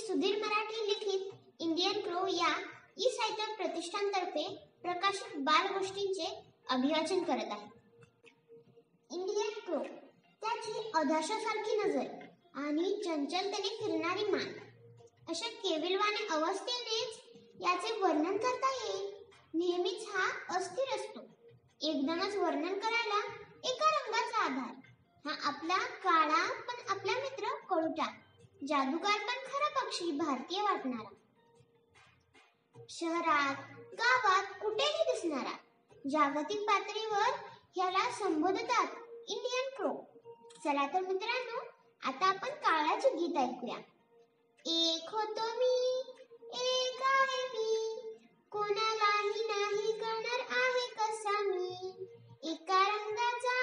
सुधीर मराठी लिखित Indian crow या ई-साहित्य प्रतिष्ठानतर्फे प्रकाशित बालगोष्टींचे अभिवाचन करत आहे. इंडियन क्रो, त्याची अधाशासारखी नजर आणि चंचलतेने फिरणारी मान, अशा केविलवाणी अवस्थेनेच याचे वर्णन करता येईल. नेहमीच हा अस्थिर असतो. एकदमच वर्णन करायला एका रंगाचा आधार. हा आपला काळा पण आपला मित्र कळूटा, जादूगार पण खरा पक्षी भारतीय वाटणारा, शहरात गावात कुठेही दिसणारा. जागतिक पातळीवर ह्याला संबोधतात इंडियन क्रो. चला तर मित्रांनो, आता आपण काळाचे गीत ऐकूया. एक होतो मी, एक आहे मी, कोणालाही नाही कळणार आहे कसा मी. एका रंगाचा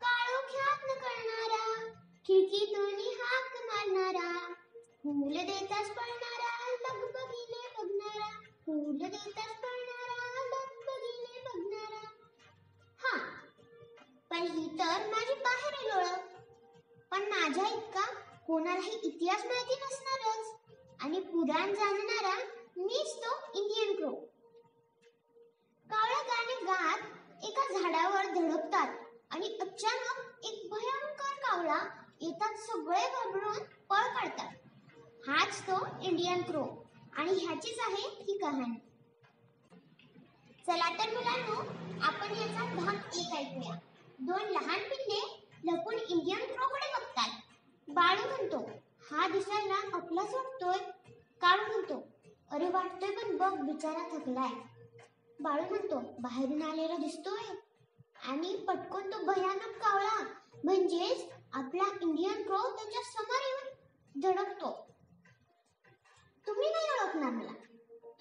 काळोख्यात न कळणारा, खिडकीतून हाक मारणारा, फूल देताच पळणारा, लगबगीने बघणारा, फूल देताच पळणारा, लगबगीने बघणारा. हा, पण ही तर माझी बाहेरील ओळख. पण माझ्या इतका कोणालाही इतिहास माहिती नसणारच आणि पुराण जाणणारा मीच तो इंडियन क्रो. कावळा गाणे गात एका झाडावर धडकतात आणि अचानक एक भयंकर कावळा येतात. सगळे घाबरून पळ काढतात. हाच तो इंडियन क्रो आणि ह्याचीच आहे ही कहाणी. चला तर मुलांनो, आपण याचा भाग 1 ऐकूया. 2 लहान पिल्ले लपून इंडियन क्रोकडे बघतात. बाळू म्हणतो, हा दिसायला आपलाच वाटतोय. काळू म्हणतो, अरे वाटतोय पण बघ बिचारा थकलाय. बाळू म्हणतो, बाहेरून आलेला दिसतोय. आणि पटकन तो भयानक कावळा म्हणजेच आपला इंडियन क्रो त्याच्या समोर येऊन धडकतो. तुम्ही नाही ओळखणार मला.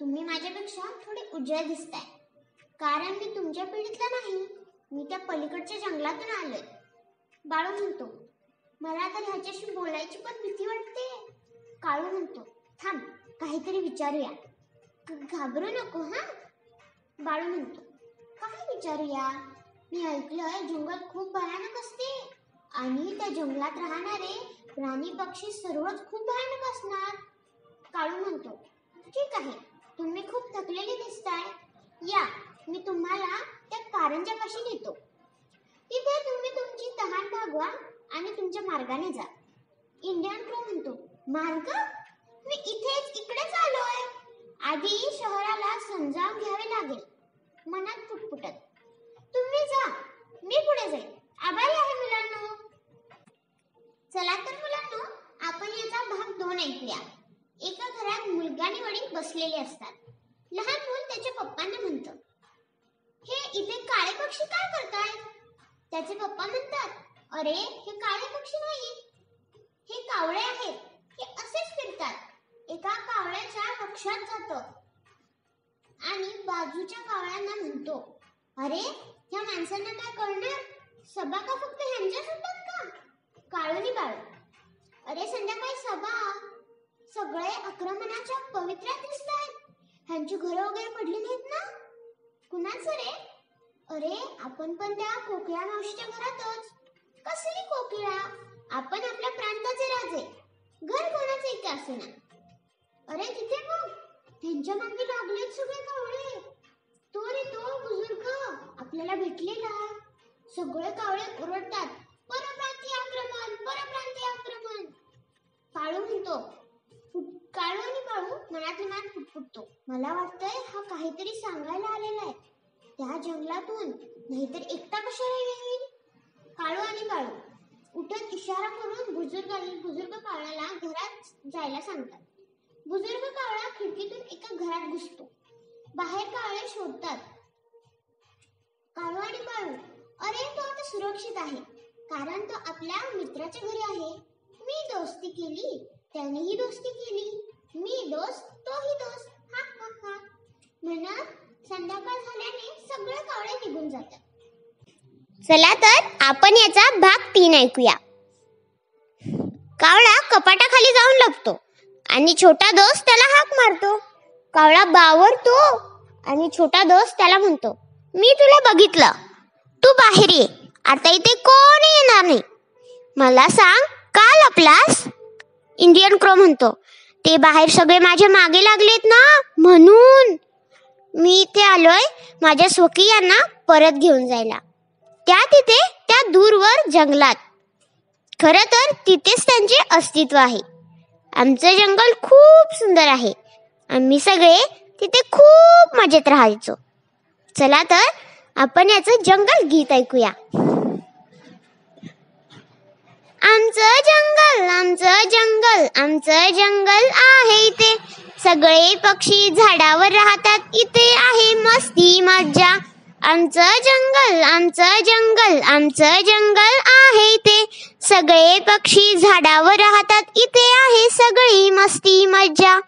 तुम्ही माझ्यापेक्षा थोडे उजळ दिसताय, कारण मी तुमच्या पिढीतला नाही. मी त्या पलीकडच्या जंगलातून आलोय. बाळू म्हणतो, मला तर ह्याच्याशी बोलायची पण भीती वाटते. काळू म्हणतो, थांब, काहीतरी विचारूया. घाबरू नको हा. बाळू म्हणतो, काय विचारूया? मी ऐकलंय जंगल खूप भयानक असते आणि त्या जंगलात राहणारे प्राणी पक्षी सर्वच खूप भयानक असणार. काळू म्हणतो, ठीक आहे, तुम्ही खूप थकलेले दिसताय. या, मी तुम्हाला त्या कारंजापाशी नेतो. तिथे तुम्ही तुमची तहान भागवा आणि तुमच्या मार्गाने जा. इंडियन क्रो म्हणतो, मार्ग? मी इकडेच आलोय. आधी शहराला समजावून घ्यावे लागेल. मनात फुटफुटत, तुम्ही जा, मी पुढे जाईल. आभारी आहे मुलांनो. चला तर मुलांनो, आपण याचा भाग 2 ऐकूया. एका घरात मुलगा आणि वडील बसलेले असतात. लहान मूल त्याच्या पप्पांना म्हणतं, हे इथे काळे पक्षी काय करतायत? त्याचे पप्पा म्हणतात, अरे हे काळे पक्षी नाही, हे कावळे आहेत. हे असेच फिरतात. एका कावळ्याच्या लक्षात जातं आणि बाजूच्या कावळ्यांना म्हणतो, अरे ह्या माणसांना काय कळणार? सभा का फक्त ह्यांच्याच होतात का? काळूनी बाळू, अरे संध्याकाळी सभा. सगळे आक्रमणाच्या पवित्र्यात दिसतायत. ह्यांची घरं वगैरे पडली नाहीत ना? कुणाचं रे? अरे आपण पण त्या कोकिळा मावशीच्या घरातच. कसली कोकिळा? आपण आपल्या प्रांताचे राजे. घर कोणाचे का असेना. अरे तिथे बघ, त्यांच्या मागे लागलेत सगळे कावळे. तो रे तो बुजुर्ग आपल्याला भेटलेला. सगळे कावळे ओरडतात, परप्रांतीय आक्रमण, परप्रांतीय आक्रमण. काळू म्हणतो, काळू आणि बाळू मनातल्या मनात फुटफुटतो. मला वाटतंय हा काहीतरी सांगायला आलेला आहे त्या जंगलातून, नाहीतर एकटा कशाला येईल? काळू आणि बाळू उठत इशारा करून बुजुर्ग कावळ्याला घरात जायला सांगतात. बुजुर्ग कावळा खिडकीतून एका घरात घुसतो. बाहेर कावळे शोधतात. काळू आणि बाळू, अरे तो आता सुरक्षित आहे, कारण तो आपल्या मित्राच्या घरी आहे. मी दोस्ती केली, त्यानेही दोस्ती केली. मी दोस्त, तोही दोस्त. हा हा हा म्हणत संध्याकाळ झाल्याने सगळे कावळे निघून जातात. चला तर आपण याचा भाग 3 ऐकूया. कावळा कपाटाखाली जाऊन लपतो आणि छोटा दोस्त त्याला हाक मारतो. कावळा बावरतो आणि छोटा दोस्त त्याला म्हणतो, मी तुला बघितलं, तू बाहेर ये. आता इथे कोणी येणार नाही. मला सांग, का लपलास? इंडियन क्रो म्हणतो, ते बाहेर सगळे माझ्या मागे लागलेत ना, म्हणून मी इथे आलोय माझ्या स्वकीयांना परत घेऊन जायला. त्या दूरवर जंगलात. खरं तर तिथेच त्यांचे अस्तित्व आहे. आमचं जंगल खूप सुंदर आहे. आम्ही सगळे तिथे खूप मजेत राहायचो. चला तर आपण याचं जंगल गीत ऐकूया. आमचं जंगल, आमचं जंगल, आमचं जंगल आहे इथे. सगळे पक्षी झाडावर राहतात, इथे आहे मस्ती मज्जा. आमचं जंगल, आमचं जंगल, आमचं जंगल आहे इथे. सगळे पक्षी झाडावर राहतात, इथे आहे सगळी मस्ती मज्जा.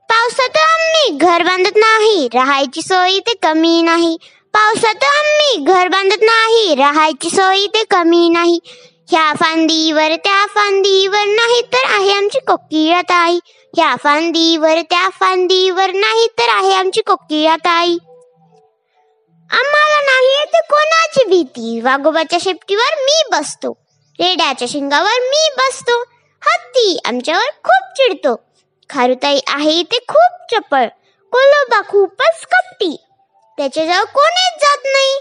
पावसात आम्ही घर बांधत नाही, राहायची सोय इथे कमी नाही. पावसात आम्ही घर बांधत नाही, राहायची सोय इथे कमी नाही. ह्या फांदीवर त्या फांदीवर नाही तर आहे आमची कोकिळा ताई. ह्या फांदीवर त्या फांदीवर नाही तर आहे आमची कोकिळा ताई. आम्हाला नाही येते कोणाची भीती. वाघोबाच्या शेपटीवर मी बसतो, रेड्याच्या शिंगावर मी बसतो. हत्ती आमच्यावर खूप चिडतो. खारुताई आहे इथे खूप चपळ. कोल्होबा खूपच कपटी, त्याच्याजवळ कोणीच जात नाही.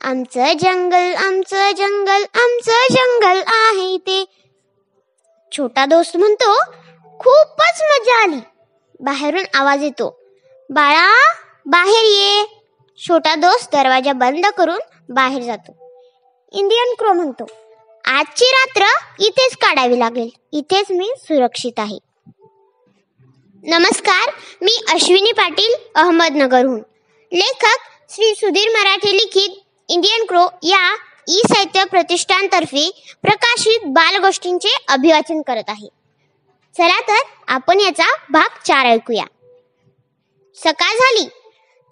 आमचं जंगल, आमचं जंगल, आमचं जंगल आहे इथे. छोटा दोस्त म्हणतो, खूपच मजा आली. बाहेरून आवाज येतो, बाळा बाहेर ये. छोटा दोस्त दरवाजा बंद करून बाहेर जातो. इंडियन क्रो म्हणतो, आजची रात्र इथेच काढावी लागेल. इथेच मी सुरक्षित आहे. नमस्कार, मी अश्विनी पाटील, अहमदनगरहून. लेखक श्री सुधीर मराठे लिखित इंडियन क्रो या ई-साहित्य प्रतिष्ठानतर्फे प्रकाशित बालगोष्टींचे अभिवाचन करत आहे. चला तर आपण याचा भाग 4 ऐकूया. सकाळ झाली.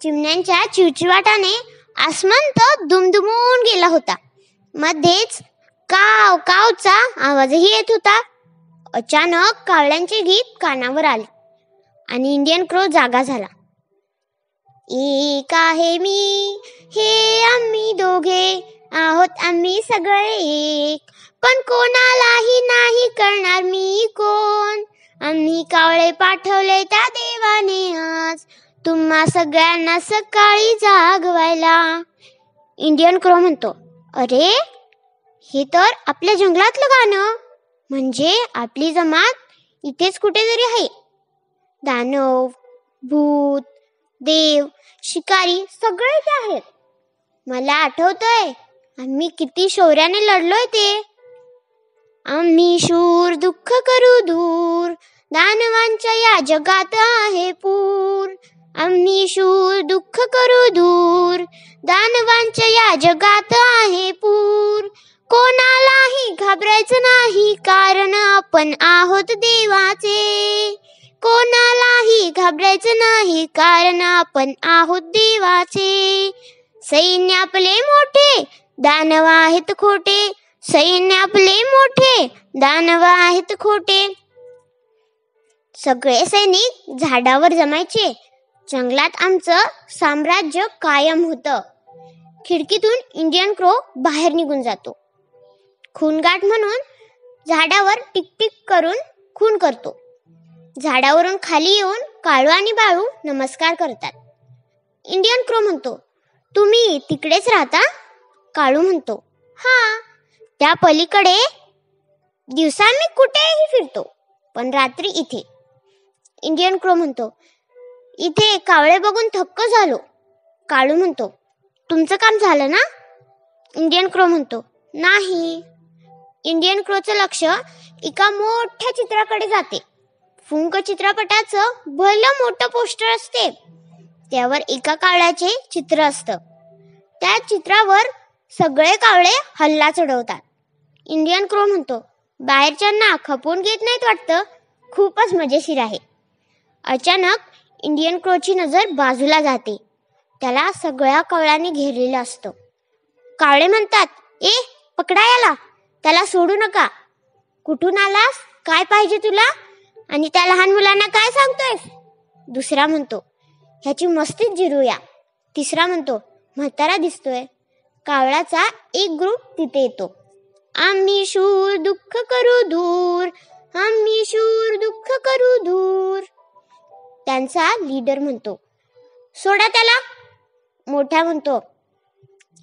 चिमण्यांच्या चिवचिवाटाने आसमंत दुमदुमून गेला होता. मध्येच काव कावचा आवाजही येत होता. अचानक कावळ्यांचे गीत कानावर आले आणि इंडियन क्रो जागा झाला. एक आहे मी, हे आम्ही दोघे आहोत, आम्ही सगळे एक. पण कोणालाही नाही कळणार मी कोण. आम्ही कावळे पाठवले त्या देवाने आज, तुम्हा सगळ्यांना सकाळी जागवायला. इंडियन क्रो म्हणतो, अरे हे तर आपल्या जंगलातलं गाणं. म्हणजे आपली जमात इथेच कुठेतरी आहे. दानव, भूत, देव, शिकारी सगळेच आहेत. मला आठवतंय आम्ही किती शौर्याने लढलोय ते. आम्ही शूर दुःख करू दूर, दानवांच्या या जगात आहे पूर. आम्ही शूर दुःख करू दूर, दानवांच्या या जगात आहे पूर. कोणालाही घाबरायचं नाही, कारण आपण आहोत देवाचे. कोणालाही घाबरायचं नाही, कारण आपण आहोत देवाचे. सैन्य आपले मोठे, दानव आहेत खोटे. सैन्य आपले मोठे, दानव आहेत खोटे. सगळे सैनिक झाडावर जमायचे. जंगलात आमचं साम्राज्य कायम होतं. खिडकीतून इंडियन क्रो बाहेर निघून जातो. खूनगाठ म्हणून झाडावर टिकटिक करून खून करतो. झाडावरून खाली येऊन काळू आणि बाळू नमस्कार करतात. इंडियन क्रो म्हणतो, तुम्ही तिकडेच राहता? काळू म्हणतो, हा, त्या पलीकडे. दिवसा मी कुठेही फिरतो, पण रात्री इथे. इंडियन क्रो म्हणतो, इथे कावळे बघून थक्क झालो. काळू म्हणतो, तुमचं काम झालं ना? इंडियन क्रो म्हणतो, नाही. इंडियन क्रोचं लक्ष एका मोठ्या चित्राकडे जाते. फुंक चित्रपटाचं भलं मोठं पोस्टर असते. त्यावर एका कावळ्याचे चित्र असतं. त्या चित्रावर सगळे कावळे हल्ला चढवतात. इंडियन क्रो म्हणतो, बाहेरच्यांना खपवून घेत नाहीत वाटतं, खूपच मजेशीर आहे. अचानक इंडियन क्रोची नजर बाजूला जाते. त्याला सगळ्या कावळ्यांनी घेरलेलं असतं. कावळे म्हणतात, ए पकडा याला, त्याला सोडू नका. कुठून आलास? काय पाहिजे तुला? आणि त्या लहान मुलांना काय सांगतोयस? दुसरा म्हणतो, ह्याची मस्तीच जिरूया. तिसरा म्हणतो, म्हातारा दिसतोय. कावळाचा एक ग्रुप तिथे येतो. आम्ही शूर दुःख करू दूर, आम्ही शूर दुःख करू दूर. त्यांचा लीडर म्हणतो, सोडा त्याला. मोठा म्हणतो,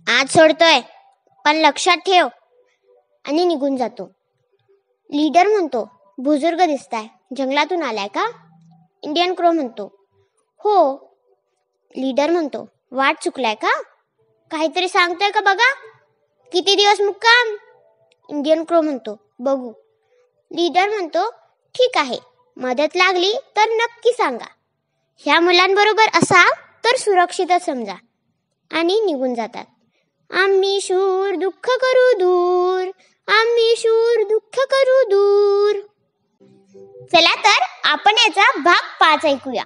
आज सोडतोय पण लक्षात ठेव, आणि निघून जातो. लीडर म्हणतो, बुजुर्ग दिसताय, जंगलातून आलाय का? इंडियन क्रो म्हणतो, हो. लीडर म्हणतो, वाट चुकलाय का? काहीतरी सांगतोय का बघा. किती दिवस मुक्काम? इंडियन क्रो म्हणतो, बघू. लीडर म्हणतो, ठीक आहे, मदत लागली तर नक्की सांगा. ह्या मुलांबरोबर असाल तर सुरक्षितच समजा. आणि निघून जातात. आम्ही शूर दुःख करू दूर, आम्ही शूर दुःख करू दूर. चला तर आपण याचा भाग 5 ऐकूया.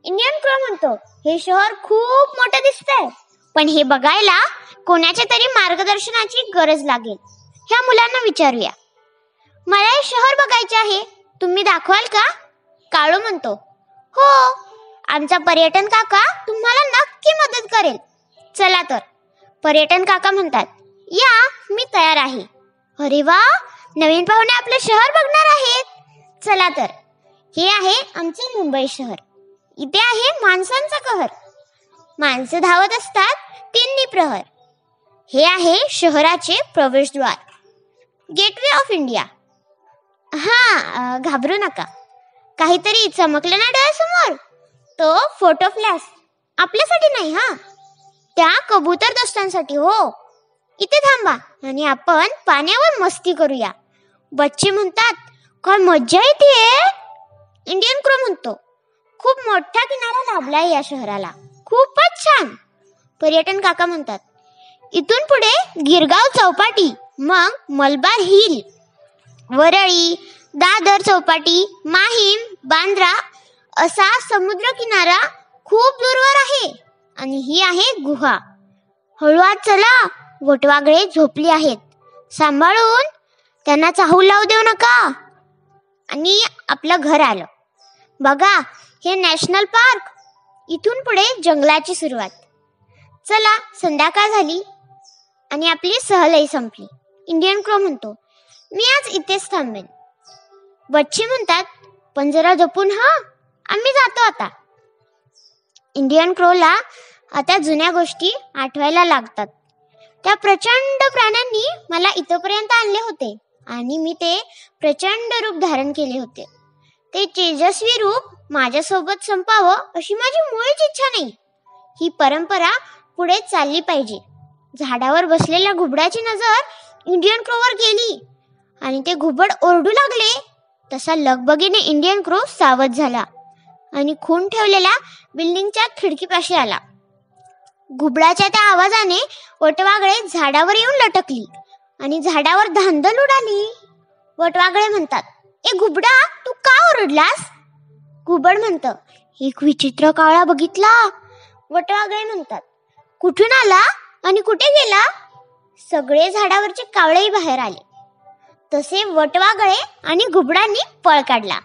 इंडियन क्रो म्हणतो, हे शहर खूप मोठं दिसतंय, पण हे बघायला कोणाच्या तरी मार्गदर्शनाची गरज लागेल. ह्या मुलांना विचारूया. मला हे शहर बघायचे आहे, तुम्ही दाखवाल का? काळू म्हणतो, हो, आमचा पर्यटन काका तुम्हाला नक्की मदत करेल. चला तर. पर्यटन काका म्हणतात, या, मी तयार आहे. अरे वा, नवीन पाहुणे आपले शहर बघणार आहेत. चला तर. हे आहे आमचे मुंबई शहर. इथे आहे माणसांचा कहर. माणसं धावत असतात तिन्ही प्रहर. हे आहे शहराचे प्रवेशद्वार, गेटवे ऑफ इंडिया. घाबरू नका, काहीतरी चमकलं ना डोळ्यासमोर? तो फोटो फ्लॅश आपल्यासाठी नाही, त्या कबूतर दोस्तांसाठी. हो, इथे थांबा आणि आपण पाण्यावर मस्ती करूया. बच्चे म्हणतात, काय मज्जा येते. इंडियन क्रो म्हणतो, खूप मोठा किनारा लाभलाय या शहराला, खूपच छान. पर्यटन काका म्हणतात, इथून पुढे गिरगाव चौपाटी, मग मलबार हिल, वरळी, दादर चौपाटी, माहीम, बांद्रा असा समुद्र किनारा खूप दूरवर आहे. आणि ही आहे गुहा. हळू आत चला, वटवागळे झोपली आहेत, सांभाळून, त्यांना चाहूल लावू देऊ नका. आणि आपलं घर आलं. बघा, हे नॅशनल पार्क. इथून पुढे जंगलाची सुरुवात. चला, संध्याकाळ झाली आणि आपली सहलही संपली. इंडियन क्रो म्हणतो, मी आज इथेच थांबेन. बच्चे म्हणतात, पण जरा जपून, आम्ही जातो आता. इंडियन क्रोला आता जुन्या गोष्टी आठवायला लागतात. त्या प्रचंड प्राण्यांनी मला इथपर्यंत आणले होते आणि मी ते प्रचंड रूप धारण केले होते. ते तेजस्वी रूप माझ्यासोबत संपावं अशी माझी मुळीच इच्छा नाही. ही परंपरा पुढे चालली पाहिजे. झाडावर बसलेल्या घुबडाची नजर इंडियन क्रोवर गेली आणि ते घुबड ओरडू लागले. तसा लगबगीने इंडियन क्रो सावध झाला आणि खून ठेवलेल्या बिल्डिंगच्या खिडकीपाशी आला. घुबडाच्या त्या आवाजाने वटवागळे झाडावर येऊन लटकली आणि झाडावर धांदल उडाली. वटवागळे म्हणतात, ए घुबडा, तू का ओरडलास? घुबड म्हणतं, एक विचित्र कावळा बघितला. वटवागळे म्हणतात, कुठून आला आणि कुठे गेला? सगळे झाडावरचे कावळेही बाहेर आले. तसे वटवागळे आणि घुबडांनी पळ काढला.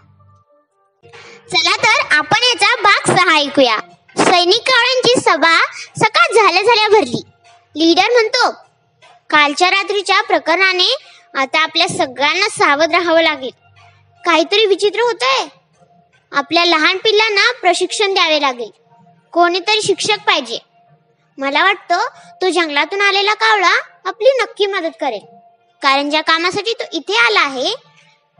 चला तर आपण याचा भाग 6 ऐकूया. सैनिक कावळ्यांची सभा सकाळ झाल्या भरली. लीडर म्हणतो, कालच्या रात्रीच्या प्रकरणाने आता आपल्या सगळ्यांना सावध राहावं लागेल. काहीतरी विचित्र होतंय. आपल्या लहान पिल्लांना प्रशिक्षण द्यावे लागेल. कोणीतरी शिक्षक पाहिजे. मला वाटतं तो जंगलातून आलेला कावळा आपली नक्की मदत करेल, कारण ज्या कामासाठी तो इथे आला आहे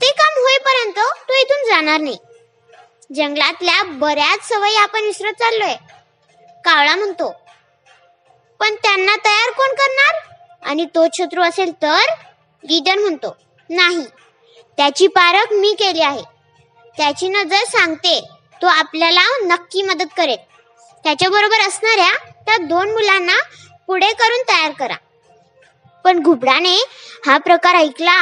ते काम होईपर्यंत तो इथून जाणार नाही. जंगलातल्या बऱ्याच सवयी आपण विसरत चाललोय. कावळा म्हणतो, पण त्यांना तयार कोण करणार? आणि तो शत्रू असेल तर? लीडर म्हणतो, नाही, त्याची पारख मी केली आहे. त्याची नजर सांगते तो आपल्याला नक्की मदत करेल. त्याच्याबरोबर असणाऱ्या त्या 2 मुलांना पुढे करून तयार करा. पण घुबडाने हा प्रकार ऐकला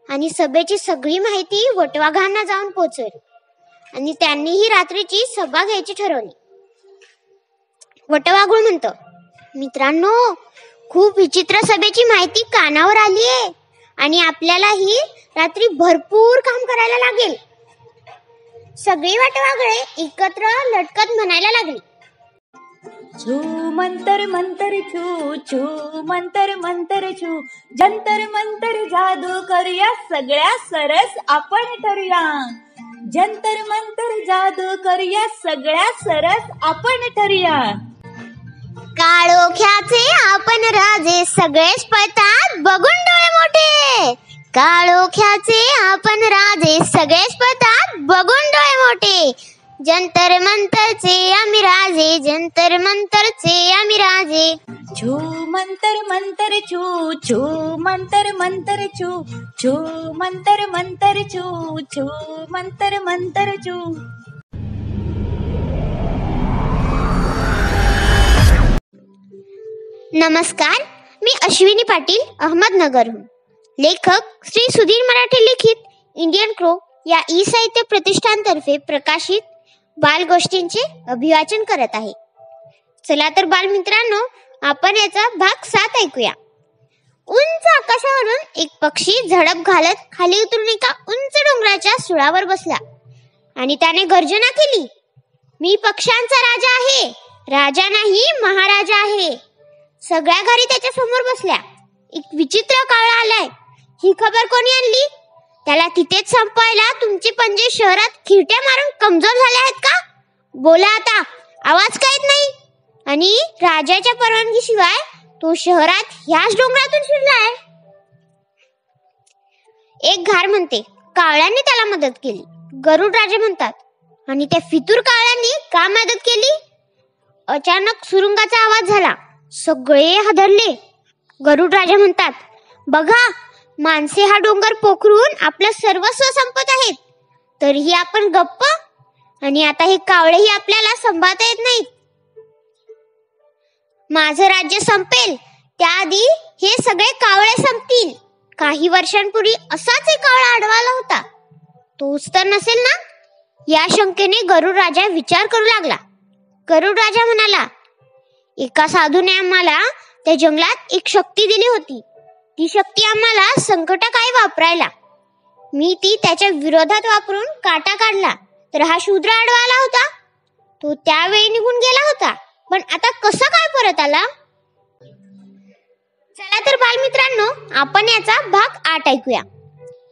आणि सभेची सगळी माहिती वटवाघांना जाऊन पोहोचवली आणि त्यांनीही रात्रीची सभा घ्यायची ठरवली. वटवाघूळ म्हणतं, मित्रांनो, खूप विचित्र सभेची माहिती कानावर आली आहे आणि आपल्यालाही रात्री भरपूर काम करायला लागेल. सगळी वटवाघळे एकत्र लटकत म्हणायला लागली, छू मंतर मंतर छू, छू मंतर मंतर छू, जंतर मंतर जादू करूया, सगळ्या सरस आपण ठरूया. जंतर मंतर जादू जादू करूया, सगळ्या सरस आपण ठरूया. काळोख्याचे आपण राजे, सगळेच पळतात बघून डोळे मोठे. काळोख्याचे आपण राजे, सगळेच पळतात बघून डोळे मोठे. जंतर मंतरचे आम्ही राजे, जंतर मंतरचे आम्ही राजे. छू मंतर मंतर छू, छू मंतर मंतर छू, छू मंतर मंतर छू, छू मंतर मंतर छू. नमस्कार, मी अश्विनी पाटील, अहमदनगरहून. लेखक श्री सुधीर मराठे लिखित इंडियन क्रो या ई साहित्य प्रतिष्ठानतर्फे प्रकाशित बालगोष्टींचे अभिवाचन करत आहे. चला तर बालमित्रांनो, आपण याचा भाग 7 ऐकूया. उंच आकाशावरून एक पक्षी झडप घालत खाली उतरून एका उंच डोंगराच्या सुळावर बसला आणि त्याने गर्जना केली, मी पक्ष्यांचा राजा आहे, राजा नाही महाराजा आहे. सगळ्या घरी त्याच्या समोर बसल्या. एक विचित्र कावळा आलाय, ही खबर कोणी आणली? त्याला तिथेच संपवायला तुमचे पंजे शहरात खिरट्या मारून कमजोर झाले आहेत का? बोला आता, आवाज का येत नाही? आणि राजाच्या परवानगीशिवाय तो शहरात ह्याच डोंगरातून शिरलाय. एक घार म्हणते, कावळ्यांनी त्याला मदत केली. गरुड राजे म्हणतात, आणि त्या फितूर कावळ्यांनी का मदत केली? अचानक सुरुंगाचा आवाज झाला, सगळे हादरले. गरुड राजा म्हणतात, बघा, माणसे हा डोंगर पोखरून आपलं सर्वस्व संपत आहेत, तरीही आपण गप्प. आणि आता हे कावळेही आपल्याला सांभाळता येत नाहीत. माझं राज्य संपेल त्याआधी हे सगळे कावळे संपतील. काही वर्षांपूर्वी असाच एक कावळा आढळला होता, तोच तर नसेल ना? या शंकेने गरुड राजा विचार करू लागला. गरुड राजा म्हणाला, एका साधूने आम्हाला त्या जंगलात एक शक्ती दिली होती. ती शक्ती आम्हाला संकटकाळी वापरायला. मी ती त्याच्या विरोधात वापरून काटा काढला, तर हा शूद्र आडवा होता. तो त्यावेळी निघून गेला होता, पण आता कसा काय परत आला? चला तर बालमित्रांनो, आपण याचा भाग 8 ऐकूया.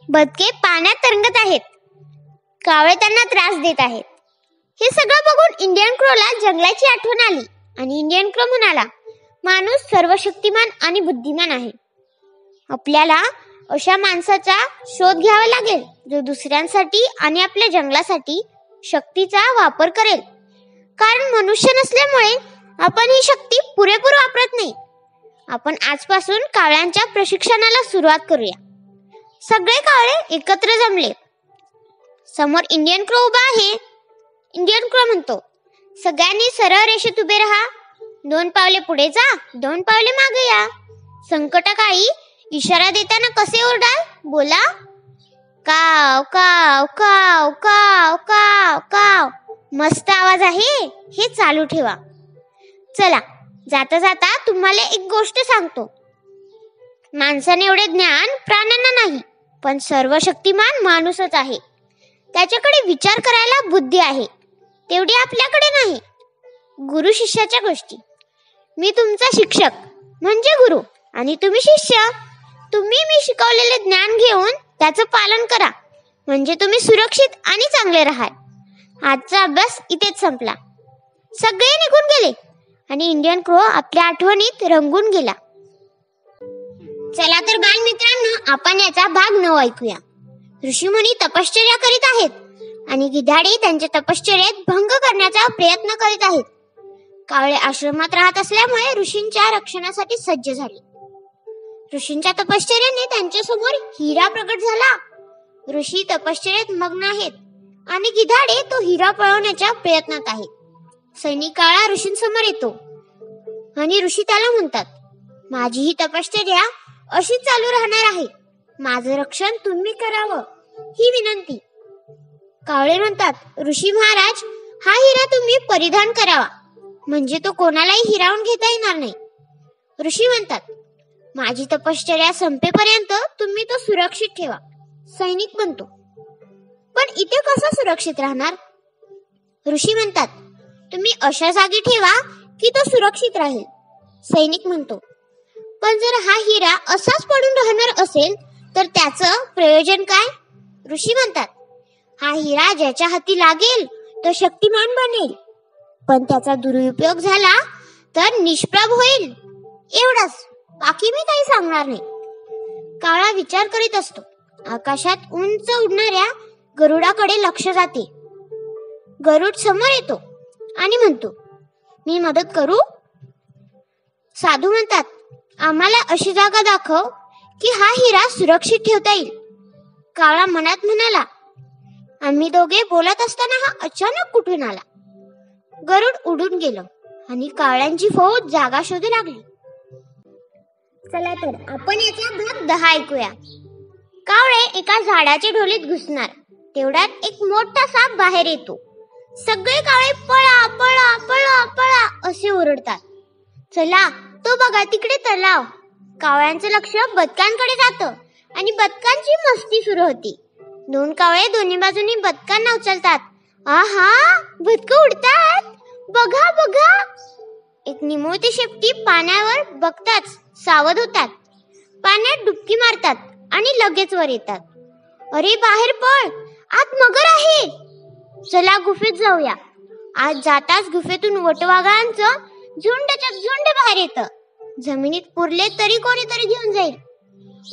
बदके पाण्यात तरंगत आहेत, कावळे त्यांना त्रास देत आहेत. हे सगळं बघून इंडियन क्रोला जंगलाची आठवण आली आणि इंडियन क्रो म्हणाला, माणूस सर्वशक्तिमान आणि बुद्धिमान आहे. आपल्याला अशा माणसाचा शोध घ्यावा लागेल जो दुसऱ्यांसाठी आणि आपल्या जंगलासाठी शक्तीचा वापर करेल. कारण मनुष्य नसल्यामुळे आपण ही शक्ती पुरेपूर वापरत नाही. आपण आजपासून कावळ्यांच्या प्रशिक्षणाला सुरुवात करूया. सगळे कावळे एकत्र जमले. समोर इंडियन क्रो उभा आहे. इंडियन क्रो म्हणतो, सगळ्यांनी सरळ रेषेत उभे राहा. 2 पावले पुढे जा, 2 पावले मागे या. संकटकाळी इशारा देताना कसे ओरडाल? बोला, काव काव काव काव काव काव. मस्त आवाज आहे, हे चालू ठेवा. चला, जाता जाता तुम्हाला एक गोष्ट सांगतो. माणसाने एवढे ज्ञान प्राण्यांना नाही, पण सर्वशक्तिमान माणूसच आहे. त्याच्याकडे विचार करायला बुद्धी आहे, तेवढी आपल्याकडे नाही. गुरु शिष्याच्या गोष्टी. मी तुमचा शिक्षक म्हणजे गुरु आणि तुम्ही शिष्य. तुम्ही मी शिकवलेले ज्ञान घेऊन त्याचं पालन करा, म्हणजे तुम्ही सुरक्षित आणि चांगले राहाल. आजचा अभ्यास इथेच संपला. सगळे निघून गेले आणि इंडियन क्रो आपल्या आठवणीत रंगून गेला. चला तर बालमित्रांनो, आपण याचा भाग 9 ऐकूया. ऋषीमुनी तपश्चर्या करीत आहेत आणि गिधाडे त्यांच्या तपश्चर्येत भंग करण्याचा प्रयत्न करीत आहेत. कावळे आश्रमात राहत असल्यामुळे ऋषींच्या रक्षणासाठी सज्ज झाले. ऋषींच्या तपश्चर्याने त्यांच्या समोर हिरा प्रकट झाला. ऋषी तपश्चर्येत मग्न आहेत आणि गिधाडे तो हिरा पळवण्याच्या प्रयत्नात आहेत. सैनिक कावळा ऋषींसमोर येतो आणि ऋषी त्याला म्हणतात, माझी ही तपश्चर्या अशीच चालू राहणार आहे. माझं रक्षण तुम्ही करावं ही विनंती. कावळे म्हणतात, ऋषी महाराज, हा हिरा तुम्ही परिधान करावा, म्हणजे तो कोणालाही हिरावून घेता येणार नाही. ऋषी म्हणतात, माझी तपश्चर्या संपेपर्यंत तुम्ही तो सुरक्षित ठेवा. सैनिक म्हणतो, पण इथे कसा सुरक्षित राहणार? ऋषी म्हणतात, तुम्ही अशा जागी ठेवा की तो सुरक्षित राहील. सैनिक म्हणतो, पण जर हा हिरा असाच पडून राहणार असेल तर त्याचं प्रयोजन काय? ऋषी म्हणतात, हा हिरा ज्याच्या हाती लागेल तो शक्तिमान बनेल, पण त्याचा दुरुपयोग झाला तर निष्प्रभ होईल. एवढंच, बाकी मी काही सांगणार नाही. कावळा विचार करीत असतो. आकाशात उंच उडणाऱ्या गरुडाकडे लक्ष जाते. गरुड समोर येतो आणि म्हणतो, मी मदत करू? साधू म्हणतात, आम्हाला अशी जागा दाखव की हा हिरा सुरक्षित ठेवता येईल. कावळा मनात म्हणाला, आम्ही दोघे बोलत असताना हा अचानक कुठून आला? गरुड उडून गेलं आणि कावळ्यांची फौज जागा शोधू लागली. चला तर आपण याचा भाग 10 ऐकूया. कावळे एका झाडाच्या ढोलीत घुसणार तेवढ्यात एक मोठा साप बाहेर येतो. सगळे कावळे पळा पळा पळा पळा असे ओरडतात. चला, तो बघा तिकडे तलाव. कावळ्यांचं लक्ष बदकांकडे जातं आणि बदकांची मस्ती सुरू होती. 2 कावळे दोन्ही बाजूनी बदकांना उचलतात. आहा, बदकं उडतात, बघा बघा. एक निमुळती शेपटी पाण्यावर बघताच सावध होतात. पाण्यात डुबकी मारतात आणि लगेच वर येतात. अरे बाहेर पळ, आत मगर आहे. चला गुफेत जाऊया. आज जाताच गुफेतून वटवाघळांचं झुंडच्या झुंड बाहेर येतं. जमिनीत पुरले तरी कोणीतरी घेऊन जाईल.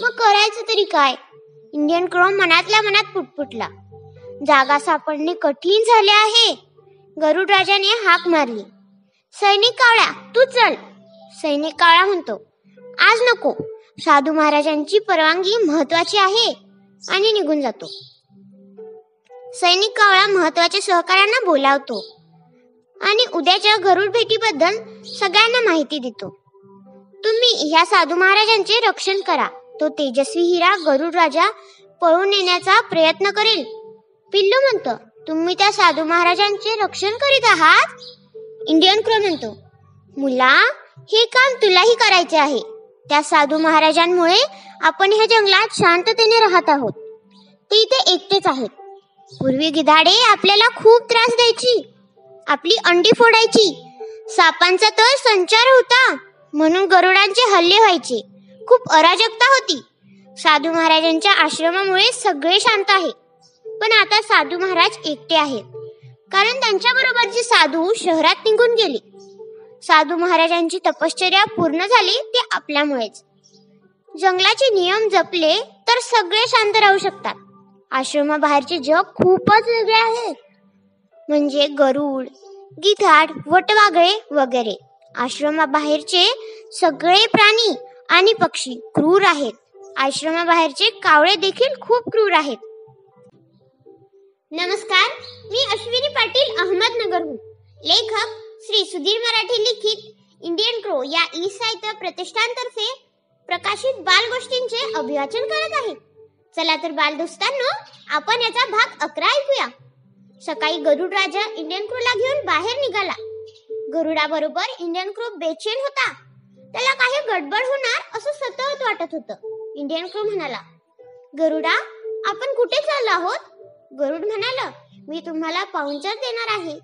मग करायचं तरी काय? इंडियन क्रो मनातल्या मनात पुटपुटला. जागा सापडणे कठीण झाले आहे. गरुड राजाने हाक मारली, सैनिक कावळा तू चल. सैनिक कावळा म्हणतो, आज नको, साधू महाराजांची परवानगी महत्वाची आहे, आणि निघून जातो. सैनिक कावळा महत्वाच्या सहकाऱ्यांना बोलावतो आणि उद्याच्या गरुड भेटीबद्दल सगळ्यांना माहिती देतो. तुम्ही ह्या साधू महाराजांचे रक्षण करा. तो तेजस्वी हिरा गरुड राजा पळून नेण्याचा प्रयत्न करेल. पिल्लू म्हणतो, तुम्ही त्या साधू महाराजांचे रक्षण करीत आहात? इंडियन क्रो म्हणतो, मुला, हे काम तुलाही करायचे आहे. त्या साधू महाराजांमुळे आपण ह्या जंगलात शांततेने राहत आहोत. ते इथे एकटेच आहेत. पूर्वी गिधाडे आपल्याला खूप त्रास द्यायची, आपली अंडी फोडायची, सापांचा तर संचार होता, म्हणून गरुडांचे हल्ले व्हायचे. खूप अराजकता होती. साधू महाराजांच्या आश्रमामुळे सगळे शांत आहे. पण आता साधू महाराज एकटे आहेत, कारण त्यांच्या बरोबरचे साधू शहरात निघून गेले. साधू महाराजांची तपश्चर्या पूर्ण झाली ते आपल्यामुळेच. जंगलाचे नियम जपले तर सगळे शांत राहू शकतात. आश्रमाबाहेरचे जग खूपच वेगळे आहे. म्हणजे गरुड, गिधाड, वटवाघळे वगैरे. आश्रमाबाहेरचे सगळे प्राणी आणि पक्षी क्रूर आहेत. आश्रमाबाहेरचे कावळे देखील खूप क्रूर आहेत. नमस्कार, मी अश्विनी पाटील, अहमदनगरहून. लेखक श्री सुधीर मराठी लिखित इंडियन क्रो या ई साहित्य प्रतिष्ठानतर्फे प्रकाशित बालगोष्टींचे अभिवाचन करत आहे. चला तर बालदोस्तांनो, आपण याचा भाग 11 ऐकूया. सकाळी गरुड राजा इंडियन क्रोला घेऊन बाहेर निघाला. गरुडाबरोबर इंडियन क्रो बेचैन होता. त्याला काही गडबड होणार असं सतत वाटत होतं. इंडियन क्रो म्हणाला, गरुडा, आपण कुठे चाललो आहोत? गरुड म्हणाला, मी तुम्हाला पाहुणचार देणार आहे.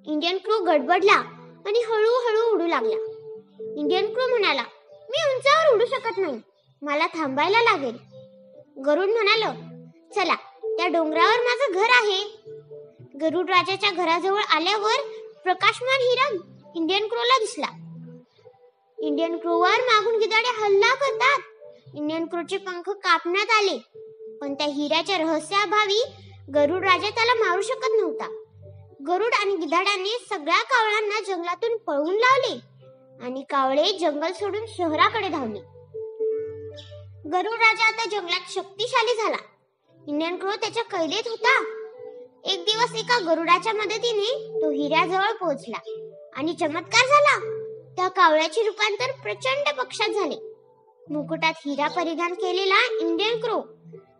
इंडियन क्रो गडबडला आणि हळूहळू उडू लागला. इंडियन क्रो म्हणाला, मी उंचावर उडू शकत नाही, मला थांबायला लागेल. गरुड म्हणाला, चला, त्या डोंगरावर माझं घर आहे. गरुड राजाच्या घराजवळ आल्यावर प्रकाशमान हिरा इंडियन क्रोला दिसला. इंडियन क्रोवर मागून गिधाडे हल्ला करतात. इंडियन क्रोचे पंख कापण्यात आले, पण त्या हिऱ्याच्या रहस्याभावी गरुड राजा त्याला मारू शकत नव्हता. गरुड आणि गिधाडाने सगळ्या कावळ्यांना जंगलातून पळवून लावले आणि कावळे जंगल सोडून शहराकडे धावले. गरुड राजा आता जंगलात शक्तिशाली झाला. इंडियन क्रो त्याच्या कैदेत होता. एक दिवस एका गरुडाच्या मदतीने तो हिऱ्याजवळ पोहोचला आणि चमत्कार झाला. त्या कावळ्याचे रूपांतर प्रचंड पक्षात झाले. मुकुटात हिरा परिधान केलेला इंडियन क्रो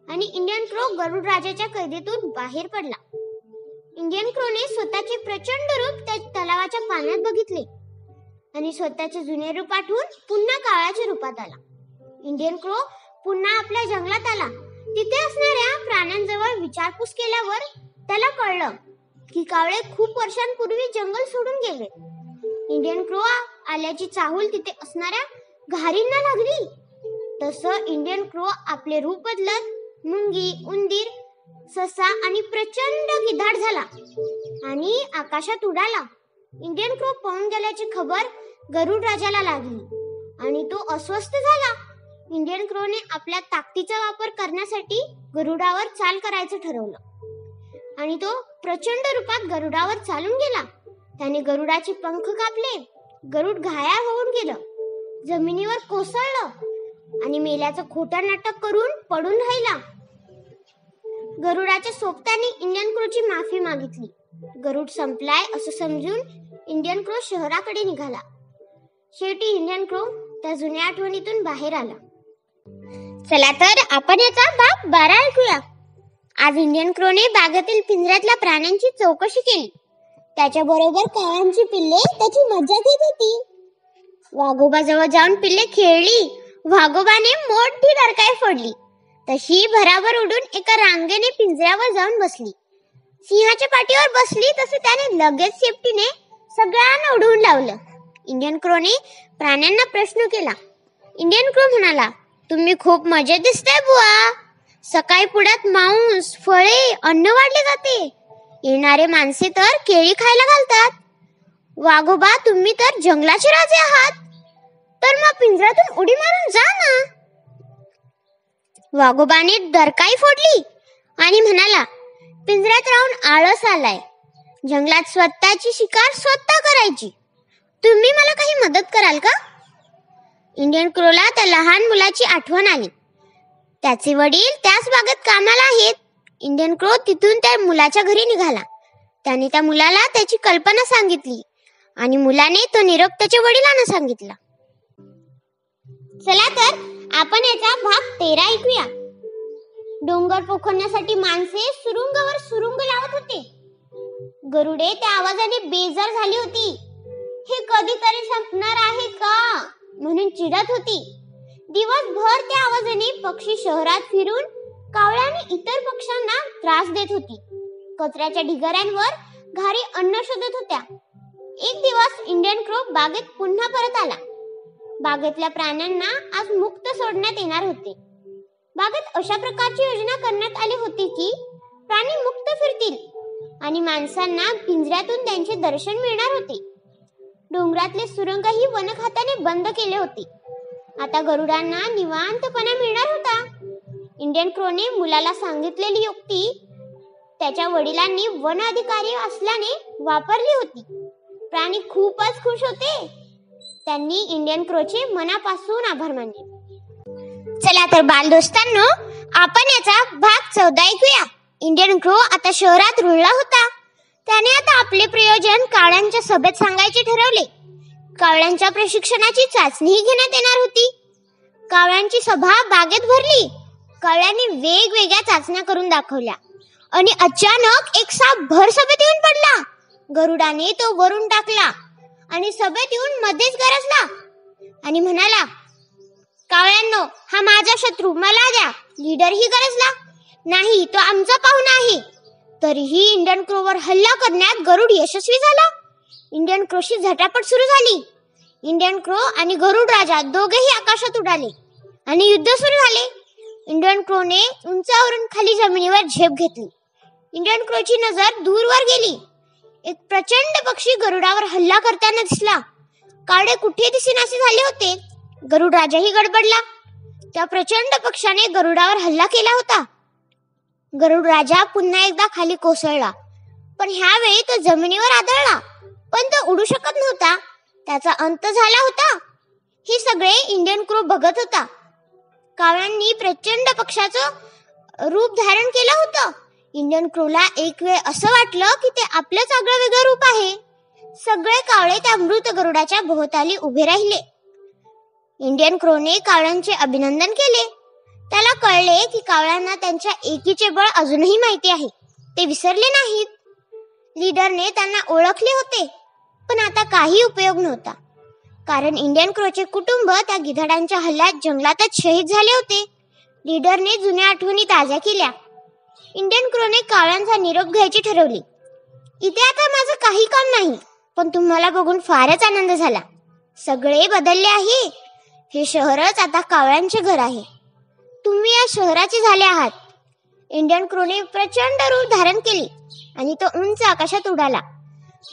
आणि इंडियन क्रो गरुड राजाच्या कैदेतून बाहेर पडला. इंडियन क्रोने स्वतःचे प्रचंड रूप त्या तलावाच्या पाण्यात बघितले आणि स्वतःचे जुने रूप आठवून पुन्हा कावळ्याच्या रूपात आला. इंडियन क्रो पुन्हा आपल्या जंगलात आला. तिथे असणाऱ्या प्राण्यांजवळ विचारपूस केल्यावर त्याला कळलं की कावळे खूप वर्षांपूर्वी जंगल सोडून गेले. इंडियन क्रो आल्याची चाहूल तिथे असणाऱ्या घारींना लागली. तसं इंडियन क्रो आपले रूप बदलत मुंगी, उंदीर ससा आणि प्रचंड गिधाड झाला आणि आकाशात उडाला. इंडियन क्रो पळून गेल्याची खबर गरुड राजाला लागली आणि तो अस्वस्थ झाला. इंडियन क्रोने आपल्या ताकदीचा वापर करण्यासाठी गरुडावर चाल करायचं ठरवलं आणि तो प्रचंड रूपात गरुडावर चालून गेला. त्याने गरुडाचे पंख कापले. गरुड घायाळ होऊन गेलं, जमिनीवर कोसळलं आणि मेल्याचं खोटं नाटक करून पडून राहिला. गरुडाच्या सोबत्याने इंडियन क्रोची माफी मागितली. गरुड संपलाय असं समजून इंडियन क्रो शहराकडे निघाला. शेवटी इंडियन क्रो त्या जुन्या आठवणीतून बाहेर आला. चला तर आपण याचा भाग 12 ऐकूया. आज इंडियन क्रोने बागेतील पिंजऱ्यातल्या प्राण्यांची चौकशी केली. त्याच्याबरोबर काळ्यांची पिल्ले त्याची मज्जा घेत होती. वाघोबाजवळ जाऊन पिल्ले खेळली. वाघोबाने मोठी डरकाई फोडली. तशी भराभर उडून एका रांगेने पिंजऱ्यावर जाऊन बसली. सिंहाच्या पाठीवर बसली तसे त्याने लगेच शेपटीने सगळ्यांना उडवून लावलं. इंडियन क्रोने प्राण्यांना प्रश्न केला. इंडियन क्रो म्हणाला, तुम्ही खूप मजेत दिसताय बुवा. सकाळी पुढ्यात मांस, फळे, अन्न वाढले जाते. येणारे माणसे तर केळी खायला घालतात. वाघोबा, तुम्ही तर जंगलाचे राजे आहात, तर मग पिंजऱ्यातून उडी मारून जा ना. वाघोबाने डरकाई फोडली आणि म्हणाला, पिंजऱ्यात राहून आळस आलाय. जंगलात स्वतःची शिकार स्वतः करायची. तुम्ही मला काही मदत कराल का? इंडियन क्रोला त्या लहान मुलाची आठवण आली. त्याचे वडील त्याच बागेत कामाला आहेत. इंडियन क्रो तिथून त्या मुलाच्या घरी निघाला. त्याने त्या मुलाला त्याची कल्पना सांगितली आणि मुलाने तो निरोप त्याच्या वडिलांना सांगितला. चला तर आपण याचा भाग 13 ऐकूया. डोंगर पोखरण्यासाठी माणसे सुरुंगावर सुरुंग लावत होते. गरुडे त्या आवाजाने बेजार झाली होती. हे कधीतरी संपणार आहे का म्हणून चिडत होती. दिवसभर त्या आवाजाने पक्षी शहरात फिरून कावळ्या आणि इतर पक्ष्यांना त्रास देत होती. कचऱ्याच्या ढिगाऱ्यांवर घारी अन्न शोधत होत्या. एक दिवस इंडियन क्रो बागेत पुन्हा परत आला. बागेतल्या प्राण्यांना आज मुक्त सोडण्यात येणार होते. बागेत अशा प्रकारची योजना करण्यात आली होती की प्राणी मुक्त फिरतील आणि माणसांना पिंजऱ्यातून त्यांचे दर्शन मिळणार होते. डोंगरातले सुरंगही वन खात्याने बंद केले होते. आता गरुडांना निवांतपणा मिळणार होता. इंडियन क्रोने मुलाला सांगितलेली युक्ती त्याच्या वडिलांनी वन अधिकारी असल्याने वापरली होती. प्राणी खूपच खुश होते. त्यांनी इंडियन क्रोचे मनापासून आभार मानले. चला तर बालदोस्तांनो, आपण याचा भाग 14 ऐकूया. इंडियन क्रो आता शहरात रुळला होता. त्याने आता आपले प्रयोजन कावळ्यांच्या सभेत सांगायचे ठरवले. कावळ्यांच्या प्रशिक्षणाची चाचणीही घेण्यात येणार होती. कावळ्यांची सभा बागेत भरली. कावळ्यांनी वेगवेगळ्या चाचण्या करून दाखवल्या आणि अचानक एक साप भर सभेत येऊन पडला. गरुडाने तो वरून टाकला आणि सभेत येऊन मध्येच गरजला आणि म्हणाला, कावळ्यांनो, हा माझा शत्रू, मला द्या. लीडरही गरजला, नाही, तो आमचा पाहुणा आहे. तरीही इंडियन क्रोवर हल्ला करण्यात गरुड यशस्वी झाला. इंडियन क्रोशी झटापट सुरू झाली. इंडियन क्रो आणि गरुड राजा दोघेही आकाशात उडाले आणि युद्ध सुरू झाले. इंडियन क्रोने उंचावरून खाली जमिनीवर झेप घेतली. इंडियन क्रोची नजर दूरवर गेली. एक प्रचंड पक्षी गरुडावर हल्ला करताना दिसला. कावळे कुठे दिसेनासे झाले होते. गरुड राजाही गडबडला. त्या प्रचंड पक्षाने गरुडावर हल्ला केला होता. गरुड राजा पुन्हा एकदा खाली कोसळला, पण ह्यावेळी तो जमिनीवर आदळला, पण तो उडू शकत नव्हता. त्याचा अंत झाला होता. हे सगळे इंडियन क्रो बघत होता. कावळ्यांनी प्रचंड पक्षाचं रूप धारण केलं होतं. इंडियन क्रोला एक वेळ असं वाटलं की ते आपलंच आगळं वेगळं रूप आहे. सगळे कावळे त्या मृत गरुडाच्या भोवताली उभे राहिले. इंडियन क्रोने कावळ्यांचे अभिनंदन केले. त्याला कळले की कावळ्यांना त्यांच्या एकीचे बळ अजूनही माहिती आहे. ते विसरले नाहीत. लीडरने त्यांना ओळखले होते, पण आता काही उपयोग नव्हता, कारण इंडियन क्रोचे कुटुंब त्या गिधाडांच्या हल्ल्यात जंगलातच शहीद झाले होते. लीडरने जुन्या आठवणी ताज्या केल्या. इंडियन क्रोने कावळ्यांचा निरोप घ्यायची ठरवली. इथे आता माझं काही काम नाही, पण तुम्हाला बघून फारच आनंद झाला. सगळे बदलले आहे. हे शहरच आता कावळ्यांचे घर आहे. तुम्ही या शहराचे झाले आहात. इंडियन क्रूने प्रचंड रूप धारण केली आणि तो उंच आकाशात उडाला.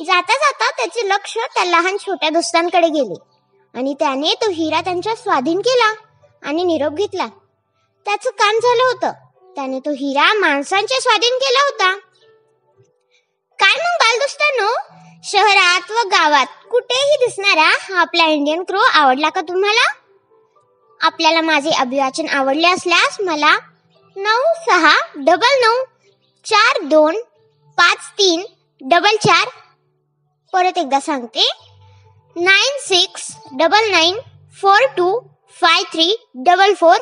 जाता जाता त्याचे लक्ष त्या लहान छोट्या दोस्तांकडे गेले आणि त्याने तो हिरा त्यांच्या स्वाधीन केला आणि निरोप घेतला. त्याचं काम झालं होतं. त्याने तो हिरा माणसांच्या स्वाधीन केला होता. काय मग बालदोस्तांनो, शहरात व गावात कुठेही दिसणारा हा आपला इंडियन क्रू आवडला का तुम्हाला? आपल्याला माझे अभिवाचन आवडले असल्यास मला 9699425344 परत एकदा सांगते 9699425344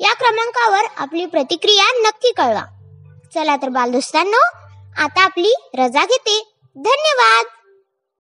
या क्रमांकावर आपली प्रतिक्रिया नक्की कळवा. चला तर बालदोस्तांनो, आता आपली रजा घेते. धन्यवाद.